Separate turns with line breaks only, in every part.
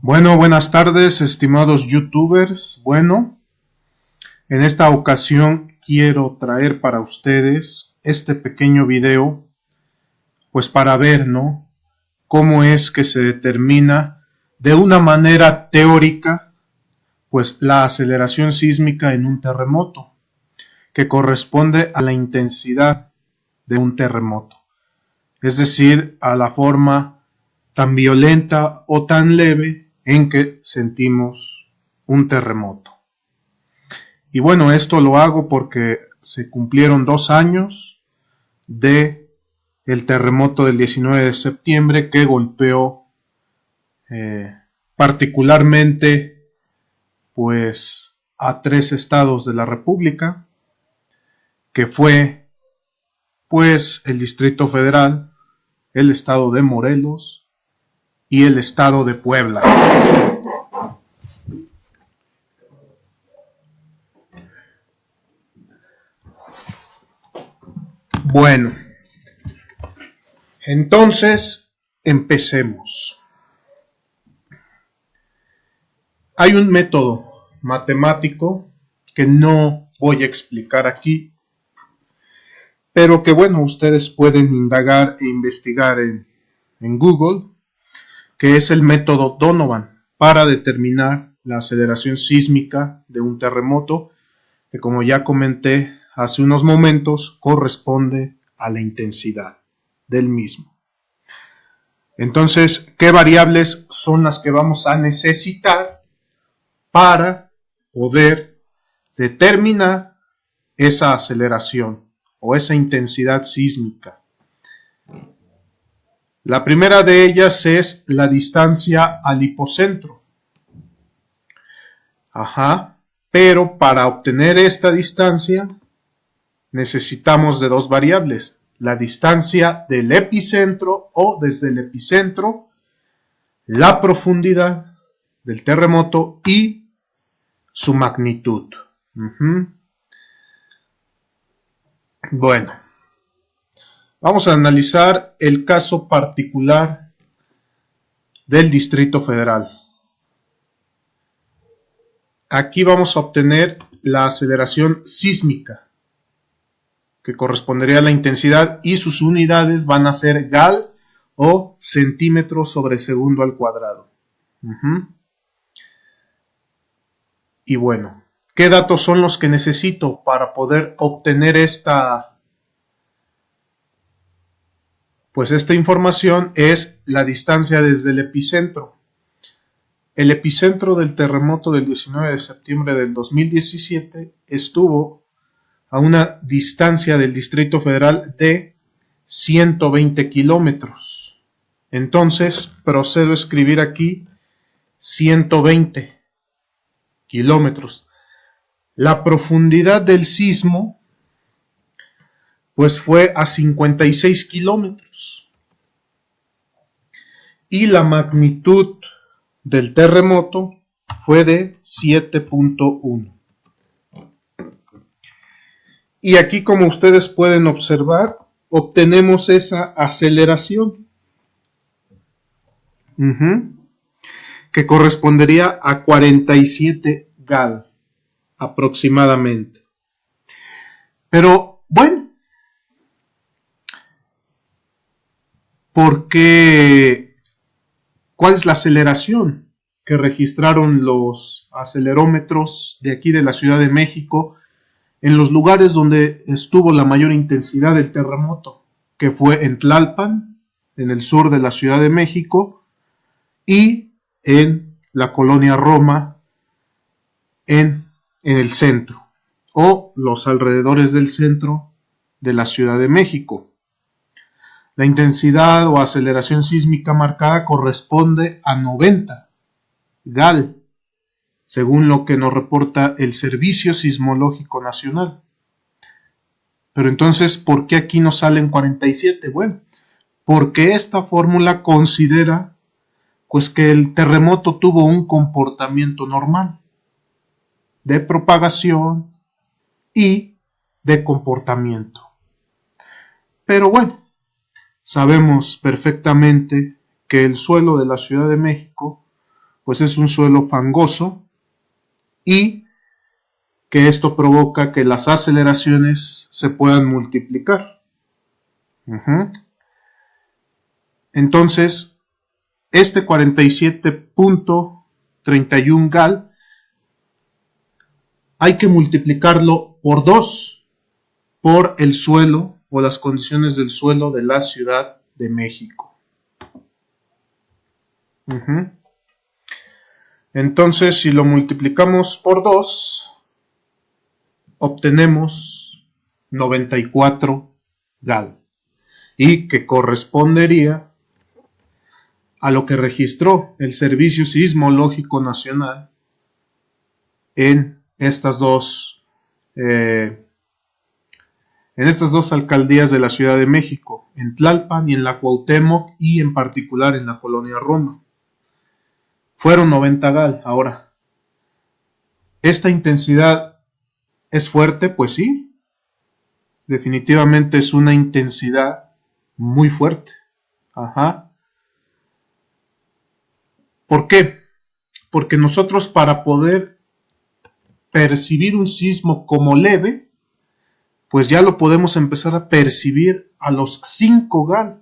Bueno, buenas tardes, estimados youtubers. Bueno, en esta ocasión quiero traer para ustedes este pequeño video, pues para ver, ¿no?, cómo es que se determina de una manera teórica, pues la aceleración sísmica en un terremoto, que corresponde a la intensidad de un terremoto, es decir, a la forma tan violenta o tan leve en que sentimos un terremoto. Y bueno, esto lo hago porque se cumplieron 2 años de el terremoto del 19 de septiembre que golpeó particularmente pues a 3 estados de la República, que fue pues el Distrito Federal, el estado de Morelos y el estado de Puebla. Bueno, entonces empecemos. Hay un método matemático que no voy a explicar aquí, pero que bueno, ustedes pueden indagar e investigar en Google, que es el método Donovan para determinar la aceleración sísmica de un terremoto, que como ya comenté hace unos momentos, corresponde a la intensidad del mismo. Entonces, ¿qué variables son las que vamos a necesitar para poder determinar esa aceleración o esa intensidad sísmica? La primera de ellas es la distancia al hipocentro. Pero para obtener esta distancia necesitamos de dos variables: la distancia del epicentro o desde el epicentro, la profundidad del terremoto y su magnitud. Bueno, vamos a analizar el caso particular del Distrito Federal. Aquí vamos a obtener la aceleración sísmica, que correspondería a la intensidad, y sus unidades van a ser gal o centímetros sobre segundo al cuadrado. Y bueno, ¿qué datos son los que necesito para poder obtener esta información? Es la distancia desde el epicentro. El epicentro del terremoto del 19 de septiembre del 2017 estuvo a una distancia del Distrito Federal de 120 kilómetros. Entonces procedo a escribir aquí 120 kilómetros. La profundidad del sismo pues fue a 56 kilómetros. Y la magnitud del terremoto fue de 7.1. Y aquí, como ustedes pueden observar, obtenemos esa aceleración, que correspondería a 47 gal aproximadamente. Pero bueno, ¿por qué? ¿Cuál es la aceleración que registraron los acelerómetros de aquí de la Ciudad de México en los lugares donde estuvo la mayor intensidad del terremoto? Que fue en Tlalpan, en el sur de la Ciudad de México, y en la colonia Roma, en el centro, o los alrededores del centro de la Ciudad de México. La intensidad o aceleración sísmica marcada corresponde a 90 gal, según lo que nos reporta el Servicio Sismológico Nacional. Pero entonces, ¿por qué aquí nos salen 47? Bueno, porque esta fórmula considera pues que el terremoto tuvo un comportamiento normal de propagación y de comportamiento. Pero bueno, sabemos perfectamente que el suelo de la Ciudad de México pues es un suelo fangoso y que esto provoca que las aceleraciones se puedan multiplicar. Entonces, este 47.31 gal hay que multiplicarlo por 2 por el suelo o las condiciones del suelo de la Ciudad de México. Entonces, si lo multiplicamos por 2, obtenemos 94 gal, y que correspondería a lo que registró el Servicio Sismológico Nacional en estas dos alcaldías de la Ciudad de México, en Tlalpan y en la Cuauhtémoc, y en particular en la colonia Roma. Fueron 90 gal. Ahora, ¿esta intensidad es fuerte? Pues sí, definitivamente es una intensidad muy fuerte. ¿Por qué? Porque nosotros, para poder percibir un sismo como leve, pues ya lo podemos empezar a percibir a los 5 gal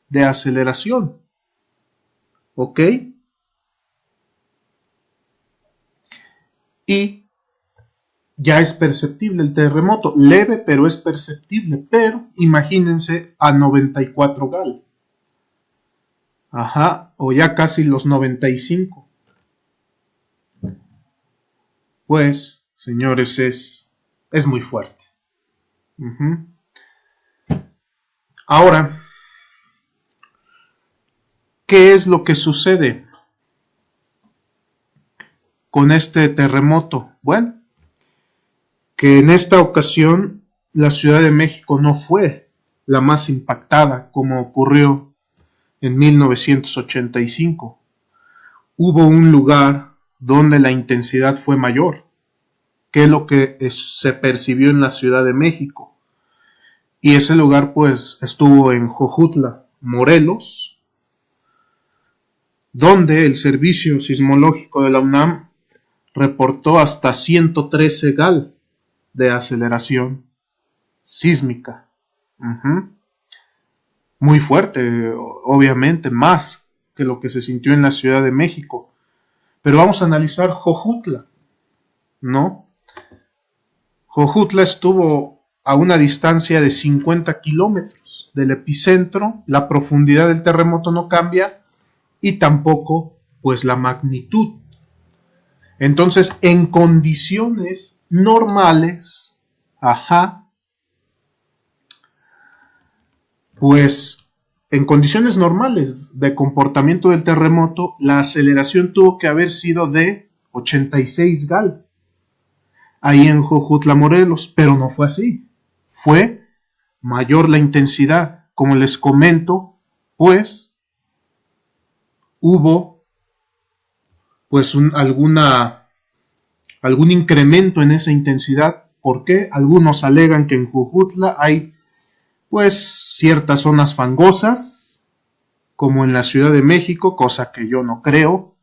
de aceleración. ¿Ok? Y ya es perceptible el terremoto, leve, pero es perceptible. Pero imagínense a 94 gal. O ya casi los 95. Pues, señores, es muy fuerte. Ahora, ¿qué es lo que sucede con este terremoto? Bueno, que en esta ocasión la Ciudad de México no fue la más impactada como ocurrió en 1985. Hubo un lugar donde la intensidad fue mayor que lo que se percibió en la Ciudad de México. Y ese lugar pues estuvo en Jojutla, Morelos, donde el Servicio Sismológico de la UNAM reportó hasta 113 gal de aceleración sísmica. Muy fuerte, obviamente, más que lo que se sintió en la Ciudad de México. Pero vamos a analizar Jojutla, ¿no? Jojutla estuvo a una distancia de 50 kilómetros del epicentro. La profundidad del terremoto no cambia y tampoco pues la magnitud. Entonces, en condiciones normales, pues en condiciones normales de comportamiento del terremoto, la aceleración tuvo que haber sido de 86 gal ahí en Jojutla, Morelos, pero no fue así. Fue mayor la intensidad. Como les comento, pues hubo pues algún incremento en esa intensidad. ¿Por qué? Algunos alegan que en Jojutla hay pues ciertas zonas fangosas, como en la Ciudad de México, cosa que yo no creo.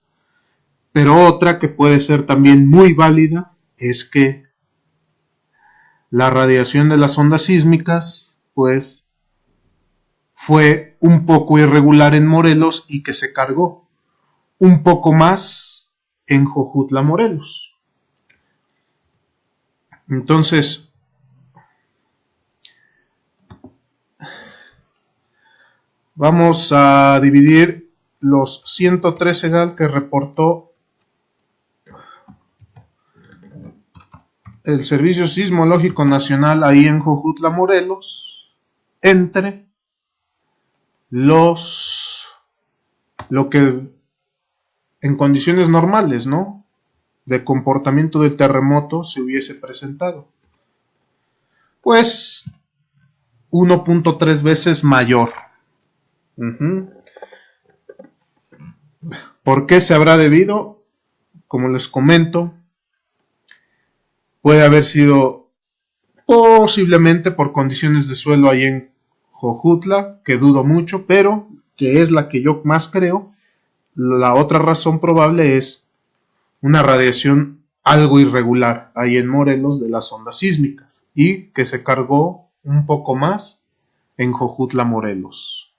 Pero otra que puede ser también muy válida es que la radiación de las ondas sísmicas pues fue un poco irregular en Morelos y que se cargó un poco más en Jojutla, Morelos. Entonces, vamos a dividir los 113 gal que reportó el Servicio Sismológico Nacional ahí en Jojutla, Morelos, entre lo que en condiciones normales, ¿no?, de comportamiento del terremoto se hubiese presentado. Pues 1.3 veces mayor. ¿Por qué se habrá debido? Como les comento, puede haber sido posiblemente por condiciones de suelo ahí en Jojutla, que dudo mucho, pero que es la que yo más creo, La otra razón probable es una radiación algo irregular ahí en Morelos de las ondas sísmicas y que se cargó un poco más en Jojutla, Morelos.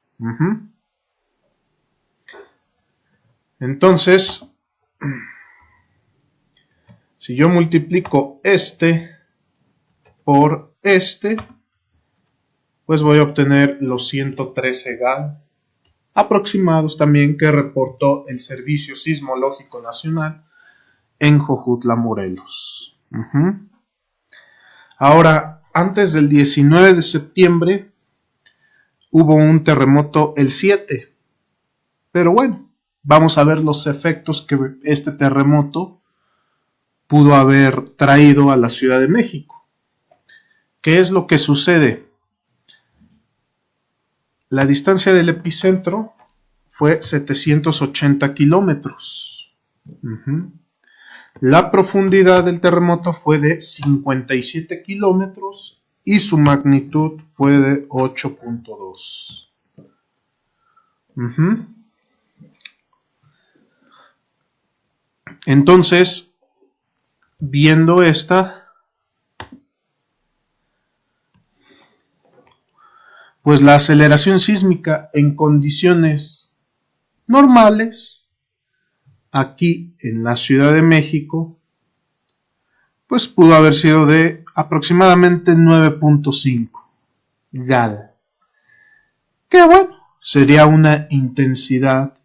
Entonces, si yo multiplico este por este, pues voy a obtener los 113 GAL aproximados también que reportó el Servicio Sismológico Nacional en Jojutla, Morelos. Ahora, antes del 19 de septiembre hubo un terremoto el 7, pero bueno, vamos a ver los efectos que este terremoto pudo haber traído a la Ciudad de México. ¿Qué es lo que sucede? La distancia del epicentro fue 780 kilómetros. La profundidad del terremoto fue de 57 kilómetros y su magnitud fue de 8.2. Entonces, viendo esta, pues la aceleración sísmica en condiciones normales aquí en la Ciudad de México, pues pudo haber sido de aproximadamente 9.5 GAL. Que bueno, sería una intensidad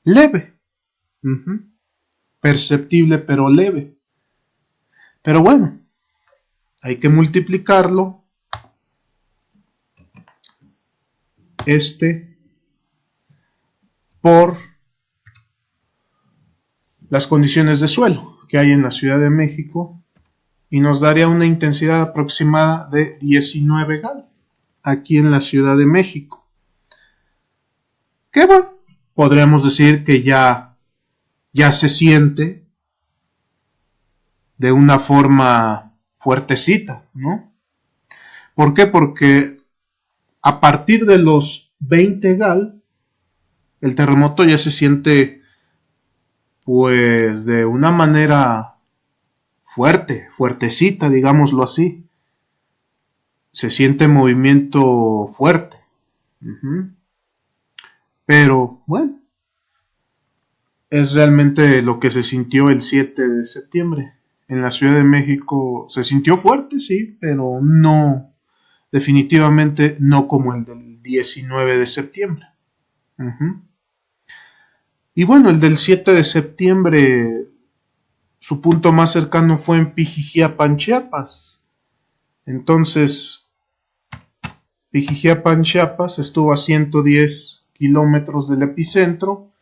leve. Perceptible pero leve. Pero bueno, hay que multiplicarlo por las condiciones de suelo que hay en la Ciudad de México y nos daría una intensidad aproximada de 19 GAL aquí en la Ciudad de México. Que bueno, podríamos decir que ya se siente de una forma fuertecita, ¿no? ¿Por qué? Porque a partir de los 20 GAL, el terremoto ya se siente pues de una manera fuertecita, digámoslo así. Se siente movimiento fuerte. Pero bueno, es realmente lo que se sintió el 7 de septiembre. En la Ciudad de México se sintió fuerte, sí, pero no, definitivamente no como el del 19 de septiembre. Y bueno, el del 7 de septiembre, su punto más cercano fue en Pijijiapan, Chiapas. Entonces, Pijijiapan, Chiapas estuvo a 110 kilómetros del epicentro.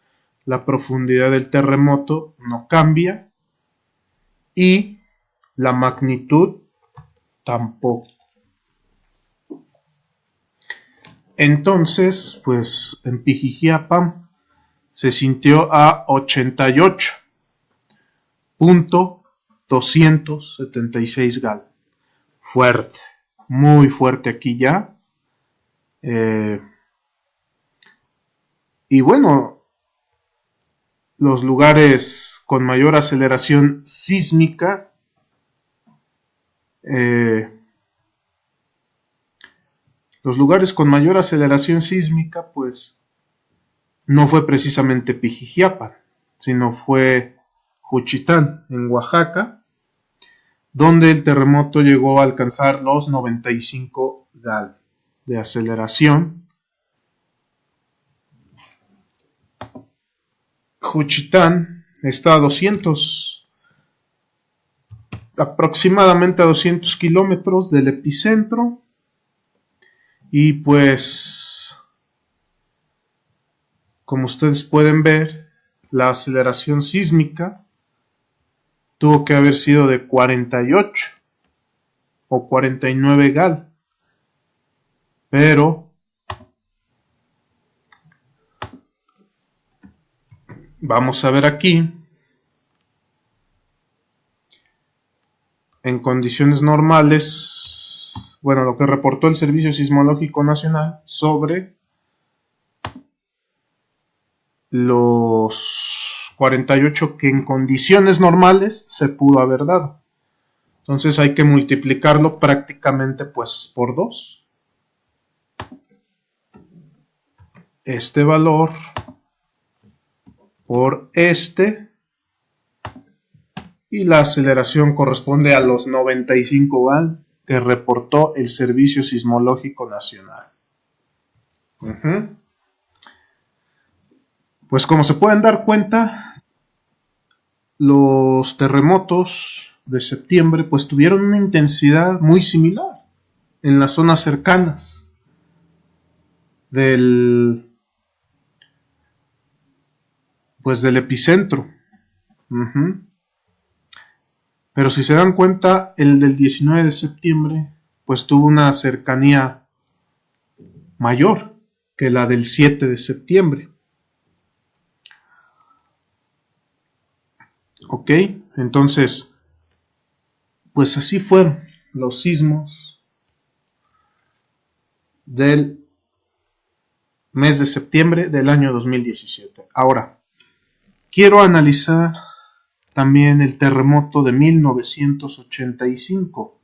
La profundidad del terremoto no cambia y la magnitud tampoco. Entonces, pues en Pijijiapan se sintió a 88.276 GAL. Fuerte, muy fuerte aquí ya. Y bueno, los lugares con mayor aceleración sísmica pues no fue precisamente Pijijiapan, sino fue Juchitán, en Oaxaca, donde el terremoto llegó a alcanzar los 95 GAL de aceleración. Juchitán está aproximadamente a 200 kilómetros del epicentro y pues, como ustedes pueden ver, la aceleración sísmica tuvo que haber sido de 48 o 49 GAL, pero vamos a ver aquí, en condiciones normales, bueno, lo que reportó el Servicio Sismológico Nacional sobre los 48 que en condiciones normales se pudo haber dado. Entonces hay que multiplicarlo prácticamente pues por 2. Este valor por este, y la aceleración corresponde a los 95 GAL que reportó el Servicio Sismológico Nacional. Pues como se pueden dar cuenta, los terremotos de septiembre pues tuvieron una intensidad muy similar en las zonas cercanas del epicentro. Pero si se dan cuenta, el del 19 de septiembre pues tuvo una cercanía mayor que la del 7 de septiembre. Ok, entonces, pues así fueron los sismos del mes de septiembre del año 2017. Ahora, quiero analizar también el terremoto de 1985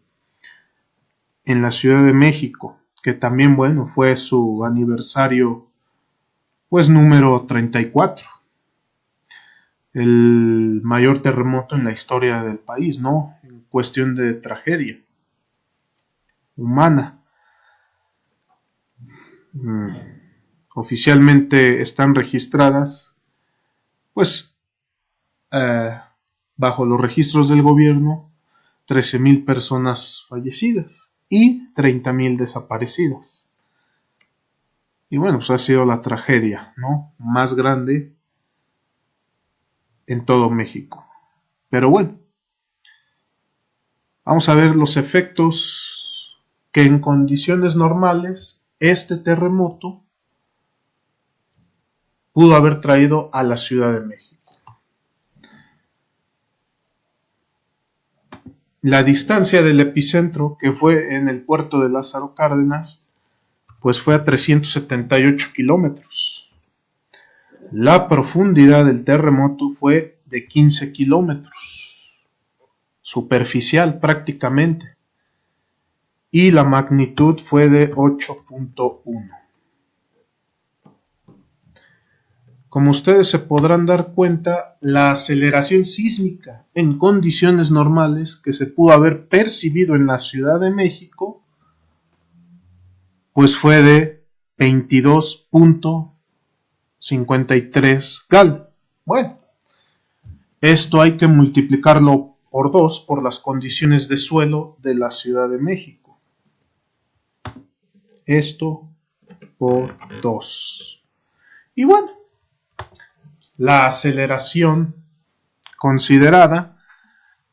en la Ciudad de México, que también, bueno, fue su aniversario, pues número 34. El mayor terremoto en la historia del país, ¿no? En cuestión de tragedia humana. Oficialmente están registradas, pues, bajo los registros del gobierno, 13,000 personas fallecidas y 30,000 desaparecidas. Y bueno, pues ha sido la tragedia, ¿no?, más grande en todo México. Pero bueno, vamos a ver los efectos que en condiciones normales este terremoto pudo haber traído a la Ciudad de México. La distancia del epicentro, que fue en el puerto de Lázaro Cárdenas, pues fue a 378 kilómetros. La profundidad del terremoto fue de 15 kilómetros, superficial prácticamente, y la magnitud fue de 8.1. Como ustedes se podrán dar cuenta, la aceleración sísmica en condiciones normales que se pudo haber percibido en la Ciudad de México, pues fue de 22.53 GAL. Bueno, esto hay que multiplicarlo por 2 por las condiciones de suelo de la Ciudad de México. Esto por 2. Y bueno, la aceleración considerada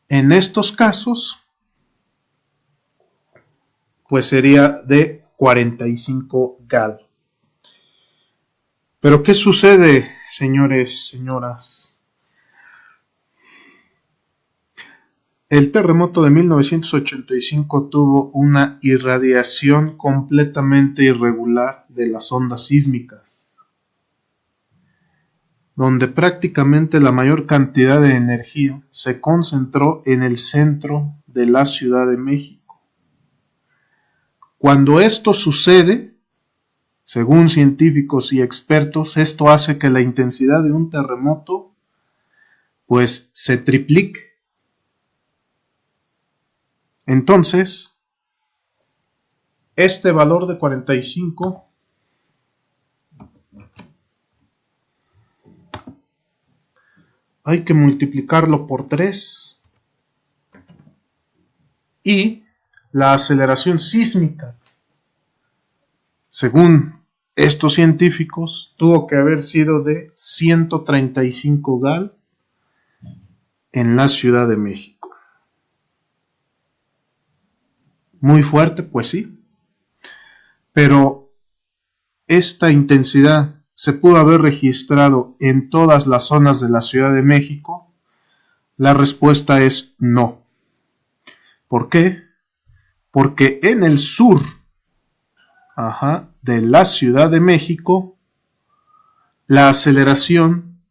en estos casos pues sería de 45 GAL. Pero ¿qué sucede, señores, señoras? El terremoto de 1985 tuvo una irradiación completamente irregular de las ondas sísmicas, donde prácticamente la mayor cantidad de energía se concentró en el centro de la Ciudad de México. Cuando esto sucede, según científicos y expertos, esto hace que la intensidad de un terremoto pues se triplique. Entonces, este valor de 45 hay que multiplicarlo por 3 y la aceleración sísmica, según estos científicos, tuvo que haber sido de 135 GAL en la Ciudad de México. Muy fuerte, pues sí, pero esta intensidad se pudo haber registrado en todas las zonas de la Ciudad de México. La respuesta es no. ¿Por qué? Porque en el sur de la Ciudad de México, la aceleración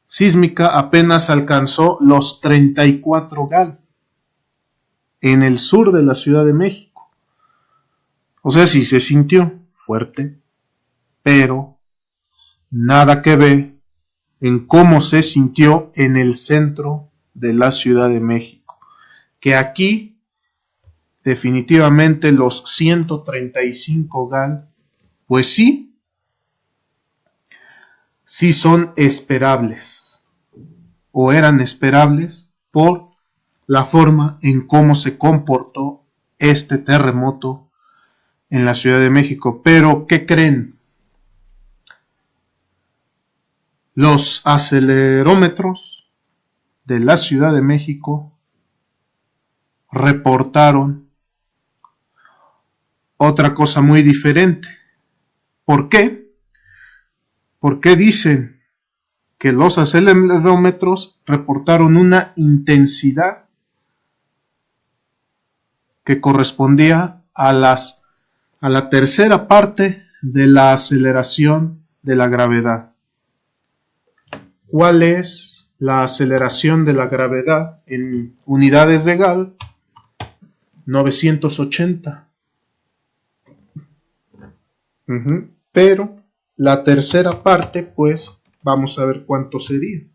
sísmica apenas alcanzó los 34 gal en el sur de la Ciudad de México. O sea, sí se sintió fuerte, pero nada que ver en cómo se sintió en el centro de la Ciudad de México, que aquí definitivamente los 135 gal, pues sí son esperables, o eran esperables por la forma en cómo se comportó este terremoto en la Ciudad de México. Pero, ¿qué creen? Los acelerómetros de la Ciudad de México reportaron otra cosa muy diferente. ¿Por qué? Porque dicen que los acelerómetros reportaron una intensidad que correspondía a la tercera parte de la aceleración de la gravedad. ¿Cuál es la aceleración de la gravedad en unidades de gal? 980. Pero la tercera parte, pues, vamos a ver cuánto sería.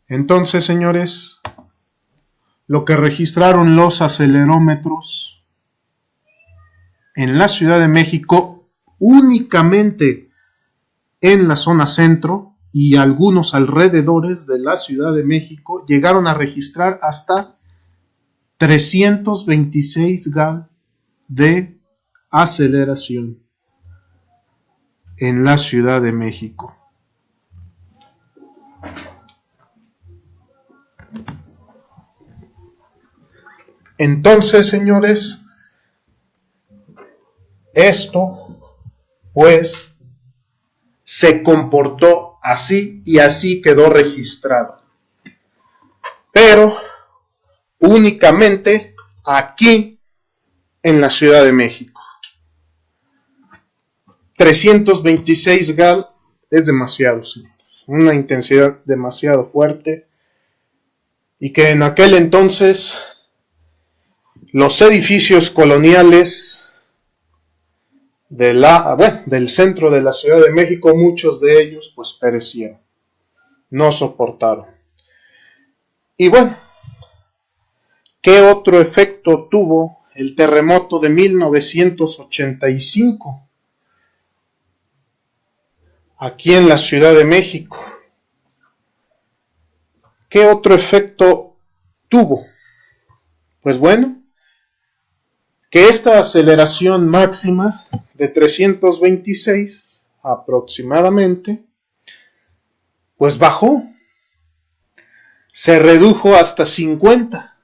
Entonces, señores, lo que registraron los acelerómetros en la Ciudad de México, únicamente en la zona centro y algunos alrededores de la Ciudad de México, llegaron a registrar hasta 326 gal de aceleración en la Ciudad de México. Entonces, señores, esto, pues, se comportó así y así quedó registrado. Pero únicamente aquí en la Ciudad de México. 326 gal es demasiado, señores. Una intensidad demasiado fuerte. Y que en aquel entonces los edificios coloniales del centro de la Ciudad de México, muchos de ellos pues perecieron, no soportaron. Y bueno, ¿qué otro efecto tuvo el terremoto de 1985 aquí en la Ciudad de México? ¿Qué otro efecto tuvo? Pues bueno, que esta aceleración máxima de 326 aproximadamente, pues bajó, se redujo hasta 50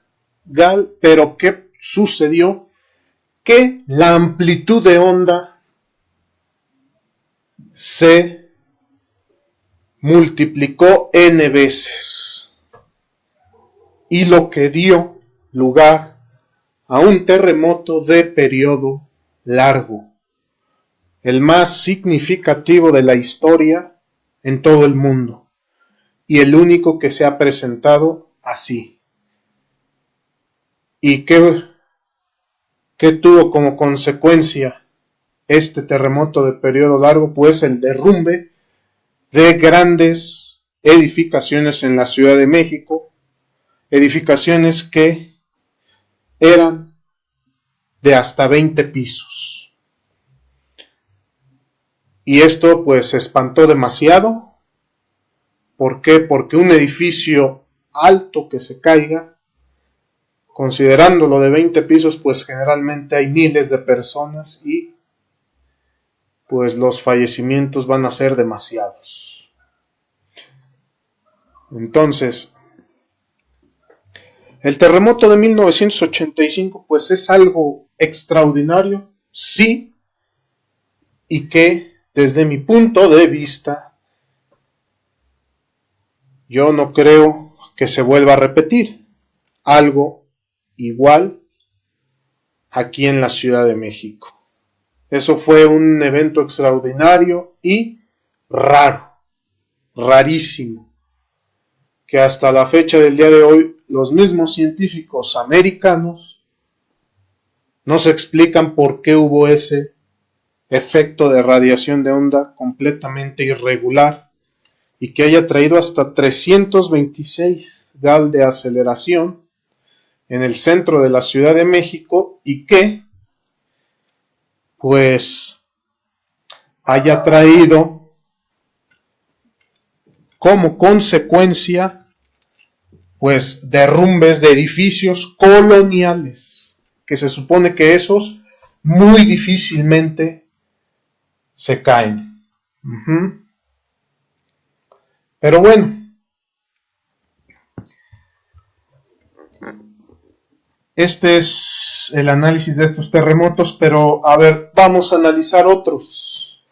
gal, pero ¿qué sucedió? Que la amplitud de onda se multiplicó n veces, y lo que dio lugar a un terremoto de periodo largo, el más significativo de la historia en todo el mundo, y el único que se ha presentado así. ¿Y qué tuvo como consecuencia este terremoto de periodo largo? Pues el derrumbe de grandes edificaciones en la Ciudad de México, edificaciones que eran de hasta 20 pisos. Y esto pues se espantó demasiado. ¿Por qué? Porque un edificio alto que se caiga, considerándolo de 20 pisos, pues generalmente hay miles de personas y pues los fallecimientos van a ser demasiados. Entonces, el terremoto de 1985 pues es algo extraordinario, sí, y que desde mi punto de vista yo no creo que se vuelva a repetir algo igual aquí en la Ciudad de México. Eso fue un evento extraordinario y raro, rarísimo, que hasta la fecha del día de hoy los mismos científicos americanos no se explican por qué hubo ese efecto de radiación de onda completamente irregular y que haya traído hasta 326 GAL de aceleración en el centro de la Ciudad de México y que pues haya traído como consecuencia pues derrumbes de edificios coloniales, que se supone que esos muy difícilmente se caen. Pero bueno, este es el análisis de estos terremotos, pero a ver, vamos a analizar otros.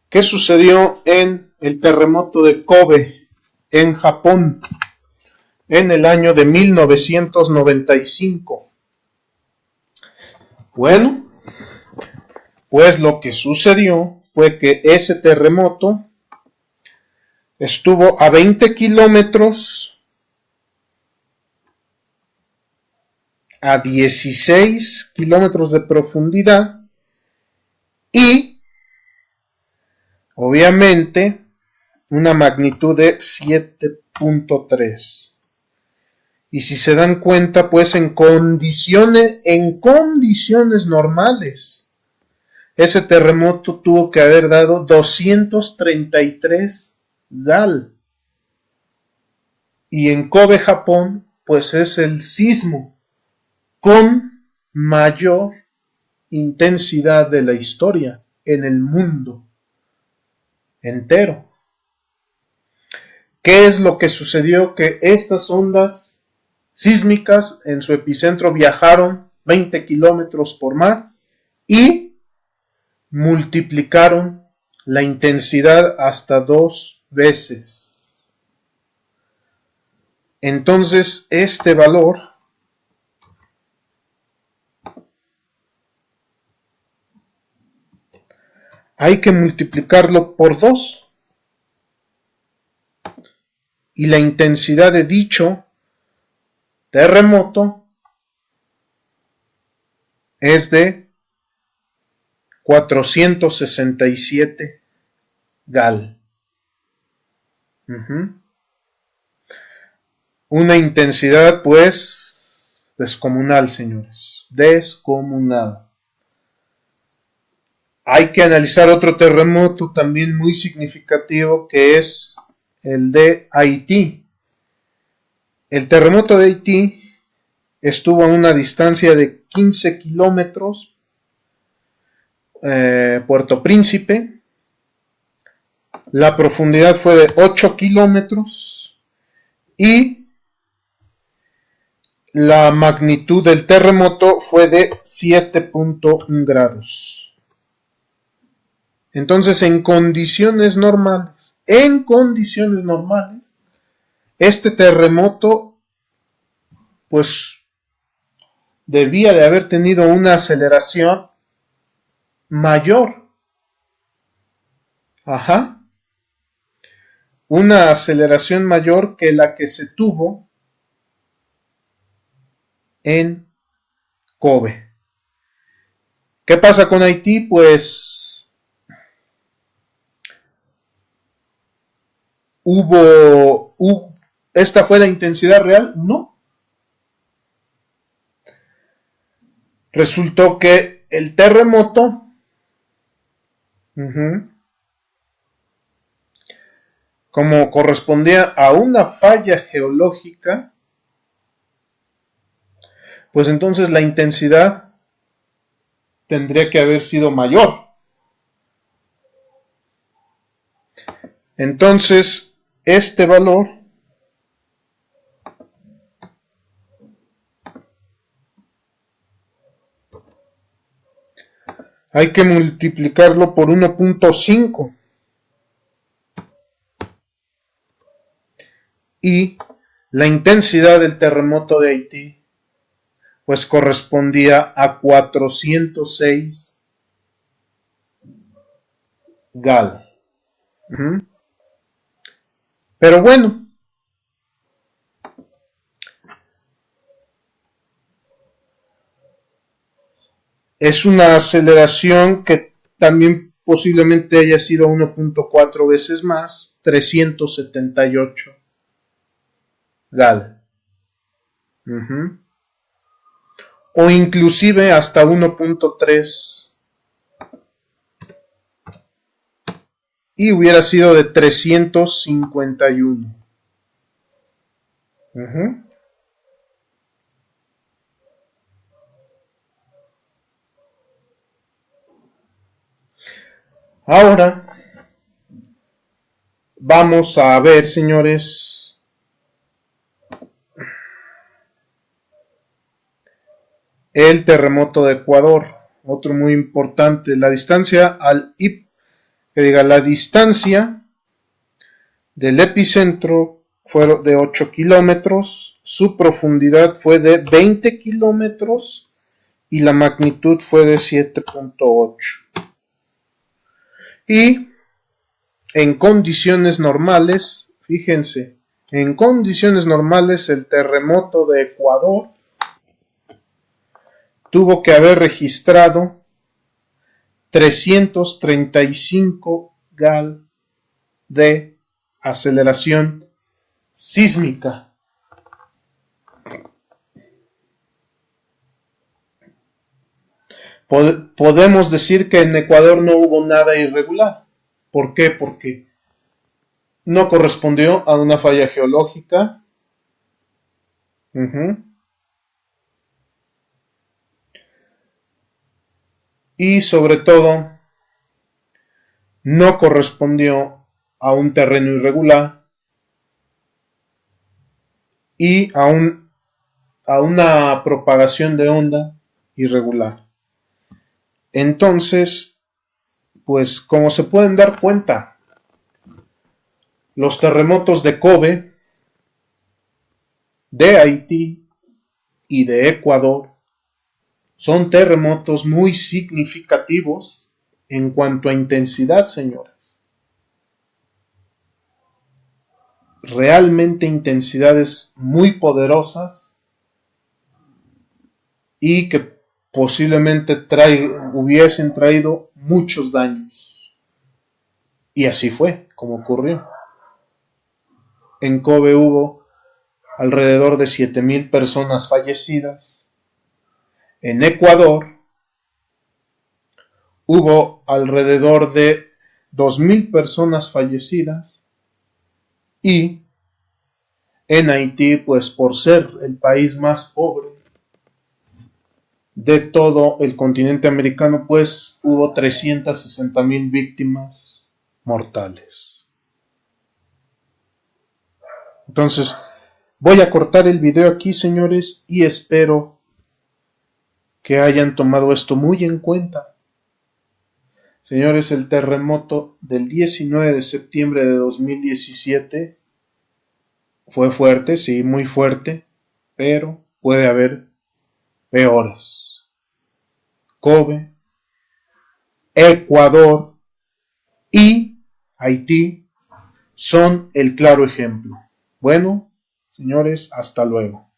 ¿Qué sucedió en el terremoto de Kobe, en Japón, en el año de 1995? Bueno, pues lo que sucedió fue que ese terremoto estuvo a 20 kilómetros, a 16 kilómetros de profundidad y obviamente una magnitud de 7.3. Y si se dan cuenta, pues en condiciones normales, ese terremoto tuvo que haber dado 233 GAL. Y en Kobe, Japón, pues es el sismo con mayor intensidad de la historia en el mundo entero. ¿Qué es lo que sucedió? Que estas ondas sísmicas en su epicentro viajaron 20 kilómetros por mar y multiplicaron la intensidad hasta 2 veces. Entonces, este valor hay que multiplicarlo por 2. Y la intensidad de dicho terremoto es de 467 GAL. Una intensidad, pues, descomunal, señores. Descomunal. Hay que analizar otro terremoto también muy significativo, que es el de Haití. El terremoto de Haití estuvo a una distancia de 15 kilómetros, Puerto Príncipe. La profundidad fue de 8 kilómetros y la magnitud del terremoto fue de 7.1 grados. Entonces, en condiciones normales, este terremoto, pues, debía de haber tenido una aceleración mayor. Una aceleración mayor que la que se tuvo en Kobe. ¿Qué pasa con Haití? Pues ¿esta fue la intensidad real? No. Resultó que el terremoto como correspondía a una falla geológica, pues entonces la intensidad tendría que haber sido mayor. Entonces, este valor hay que multiplicarlo por 1.5. y la intensidad del terremoto de Haití pues correspondía a 406 gal. Pero bueno, es una aceleración que también posiblemente haya sido 1.4 veces más, 378 gal. O inclusive hasta 1.3 y hubiera sido de 351. Ahora vamos a ver, señores, el terremoto de Ecuador, otro muy importante. La distancia la distancia del epicentro fue de 8 kilómetros, su profundidad fue de 20 kilómetros y la magnitud fue de 7.8. Y en condiciones normales, fíjense, en condiciones normales el terremoto de Ecuador tuvo que haber registrado 335 gal de aceleración sísmica. Podemos decir que en Ecuador no hubo nada irregular. ¿Por qué? Porque no correspondió a una falla geológica. Y sobre todo, no correspondió a un terreno irregular y a una propagación de onda irregular. Entonces, pues como se pueden dar cuenta, los terremotos de Kobe, de Haití y de Ecuador son terremotos muy significativos en cuanto a intensidad, señores. Realmente intensidades muy poderosas y que posiblemente hubiesen traído muchos daños. Y así fue como ocurrió. En Kobe hubo alrededor de 7,000 personas fallecidas. En Ecuador hubo alrededor de 2,000 personas fallecidas. Y en Haití, pues por ser el país más pobre de todo el continente americano, pues hubo 360,000 víctimas mortales. Entonces, voy a cortar el video aquí, señores, y espero que hayan tomado esto muy en cuenta. Señores, el terremoto del 19 de septiembre de 2017 fue fuerte, sí, muy fuerte, pero puede haber peores. Kobe, Ecuador y Haití son el claro ejemplo. Bueno, señores, hasta luego.